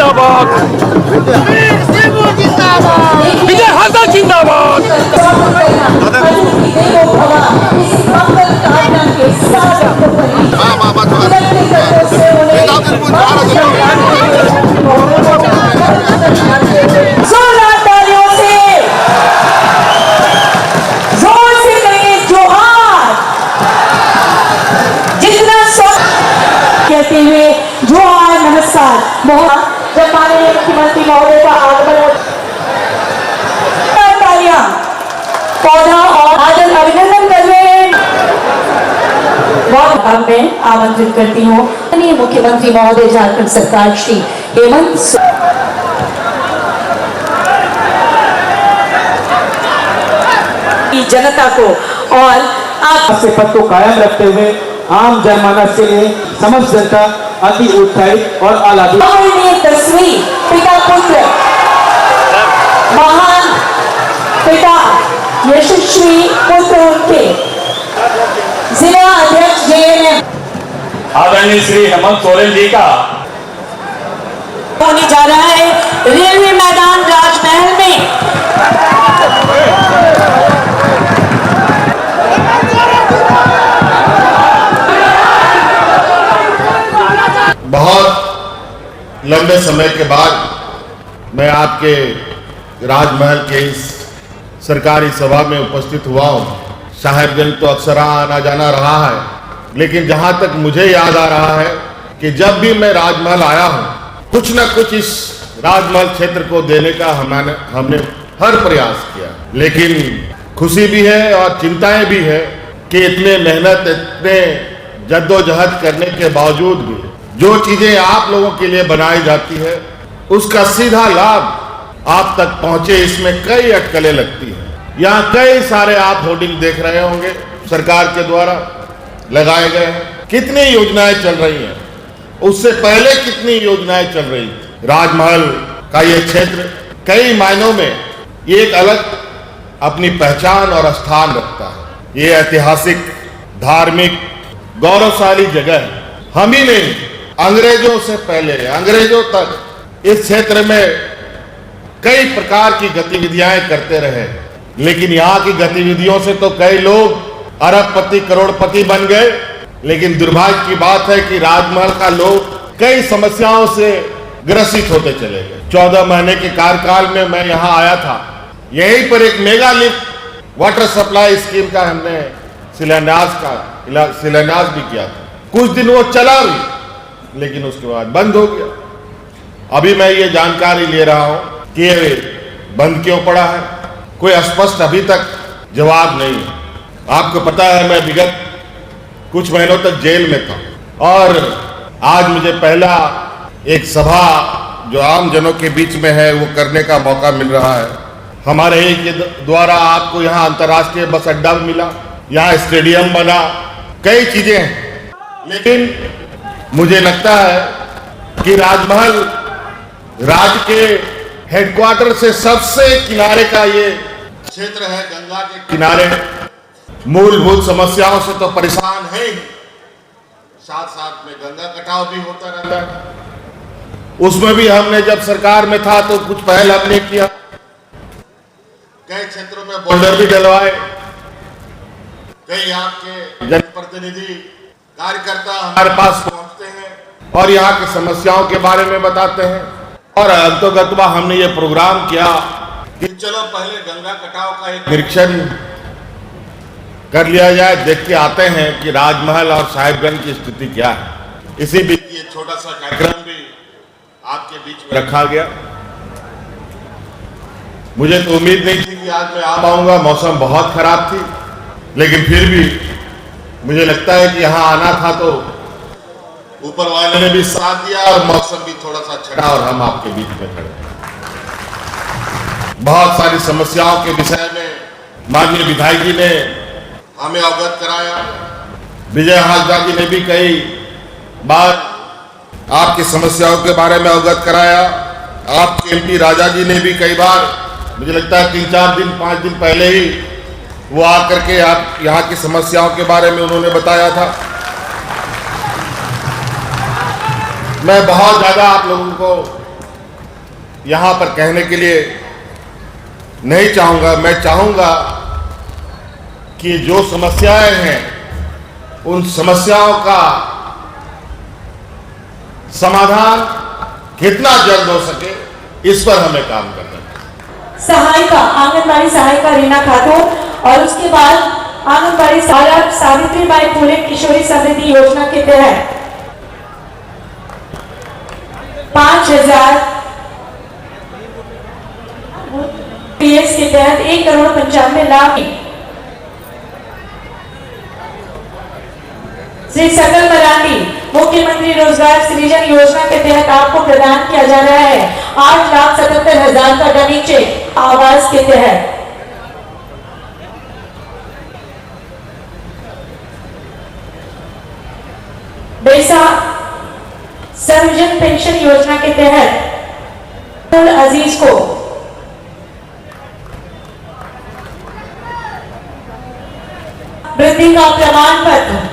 जिंदाबाद, विजय हासिल जिंदाबाद। कहते हुए जोहार नमस्कार। जब माननीय मुख्यमंत्री महोदय का आगमन पौधा और आदर अभिनंदन कर रहे हैं। बहुत अब मैं आमंत्रित करती हूँ माननीय मुख्यमंत्री महोदय झारखंड सरकार श्री हेमंत की जनता को और आप से पद को कायम रखते हुए आम जनमानस के लिए समस्त जनता अति उत्साहित और आह्लादित तस्वीर पिता पुत्र महान पिता यशस्वी पुत्र उनके जिला अध्यक्ष जेएनएम आदरणीय श्री हेमंत सोरेन जी का होने जा रहा है रेलवे मैदान राजमहल में। बहुत लंबे समय के बाद मैं आपके राजमहल के इस सरकारी सभा में उपस्थित हुआ हूँ। साहेबगंज तो अक्सर आना जाना रहा है, लेकिन जहाँ तक मुझे याद आ रहा है कि जब भी मैं राजमहल आया हूँ, कुछ न कुछ इस राजमहल क्षेत्र को देने का हमने हर प्रयास किया। लेकिन खुशी भी है और चिंताएं भी है कि इतने मेहनत, इतने जद्दोजहद करने के बावजूद भी जो चीजें आप लोगों के लिए बनाई जाती है उसका सीधा लाभ आप तक पहुंचे, इसमें कई अटकलें लगती हैं। यहाँ कई सारे आप होर्डिंग देख रहे होंगे सरकार के द्वारा लगाए गए हैं। कितनी योजनाएं चल रही हैं, उससे पहले कितनी योजनाएं चल रही थी। राजमहल का ये क्षेत्र कई मायनों में एक अलग अपनी पहचान और स्थान रखता है। ये ऐतिहासिक, धार्मिक, गौरवशाली जगह है। हम ही नहीं, अंग्रेजों से पहले, अंग्रेजों तक इस क्षेत्र में कई प्रकार की गतिविधियां करते रहे, लेकिन यहाँ की गतिविधियों से तो कई लोग अरबपति, करोड़पति बन गए। लेकिन दुर्भाग्य की बात है कि राजमहल का लोग कई समस्याओं से ग्रसित होते चले गए। 14 महीने के कार्यकाल में मैं यहाँ आया था, यहीं पर एक mega lift water supply scheme का हमने शिलान्यास भी किया था। कुछ दिन वो चला भी, लेकिन उसके बाद बंद हो गया। अभी मैं ये जानकारी ले रहा हूं कि ये बंद क्यों पड़ा है, कोई स्पष्ट अभी तक जवाब नहीं है। आपको पता है मैं विगत कुछ महीनों तक जेल में था और आज मुझे पहला एक सभा जो आम जनों के बीच में है वो करने का मौका मिल रहा है। हमारे ही के द्वारा आपको यहाँ अंतर्राष्ट्रीय बस अड्डा भी मिला, यहाँ स्टेडियम बना, कई चीजें हैं। लेकिन मुझे लगता है कि राजमहल राज्य के हेडक्वार्टर से सबसे किनारे का ये क्षेत्र है, गंगा के किनारे। मूलभूत समस्याओं से तो परेशान है ही, साथ साथ में गंगा कटाव भी होता रहता है। उसमें भी हमने जब सरकार में था तो कुछ पहल हमने किया, कई क्षेत्रों में बोल्डर भी डलवाए। कई आपके जनप्रतिनिधि कार्यकर्ता हमारे पास पहुंचते हैं और यहाँ की समस्याओं के बारे में बताते हैं। और अंतोगत्वा हमने ये प्रोग्राम किया कि चलो पहले गंगा कटाव का एक निरीक्षण कर लिया जाए, देख के आते हैं कि राजमहल और साहिबगंज की स्थिति क्या है। इसी बीच ये छोटा सा कार्यक्रम भी आपके बीच में रखा गया। मुझे तो उम्मीद नहीं थी कि आज मैं आ पाऊंगा, मौसम बहुत खराब थी, लेकिन फिर भी मुझे लगता है कि यहाँ आना था तो ऊपर वाले ने भी साथ दिया और मौसम भी थोड़ा सा छड़ा और हम आपके बीच में खड़े। बहुत सारी समस्याओं के विषय में माननीय विधायक जी ने हमें अवगत कराया, विजय हाजरा जी ने भी कई बार आपकी समस्याओं के बारे में अवगत कराया, आपके एमपी राजा जी ने भी कई बार, मुझे लगता है 3-4 दिन 5 दिन पहले ही वो आकर के आप यहाँ की समस्याओं के बारे में उन्होंने बताया था। मैं बहुत ज़्यादा आप लोगों को यहाँ पर कहने के लिए नहीं चाहूँगा। मैं चाहूँगा कि जो समस्याएं हैं उन समस्याओं का समाधान कितना जल्द हो सके इस पर हमें काम करना है। सहायिका आंगनबाड़ी सहायिका रीना खातून और उसके बाद आंगनबाड़ी सहायक सावित्रीबाई फुले किशोरी समृद्धि योजना के तहत 5,000 पीएस के तहत 1,95,00,000 श्री सकल मराठी मुख्यमंत्री रोजगार सृजन योजना के तहत आपको प्रदान किया जा रहा है 8,77,000 का डमी चेक आवास के तहत। बेसा सर्वजन पेंशन योजना के तहत अजीज को वृद्धि का प्रमाण पत्र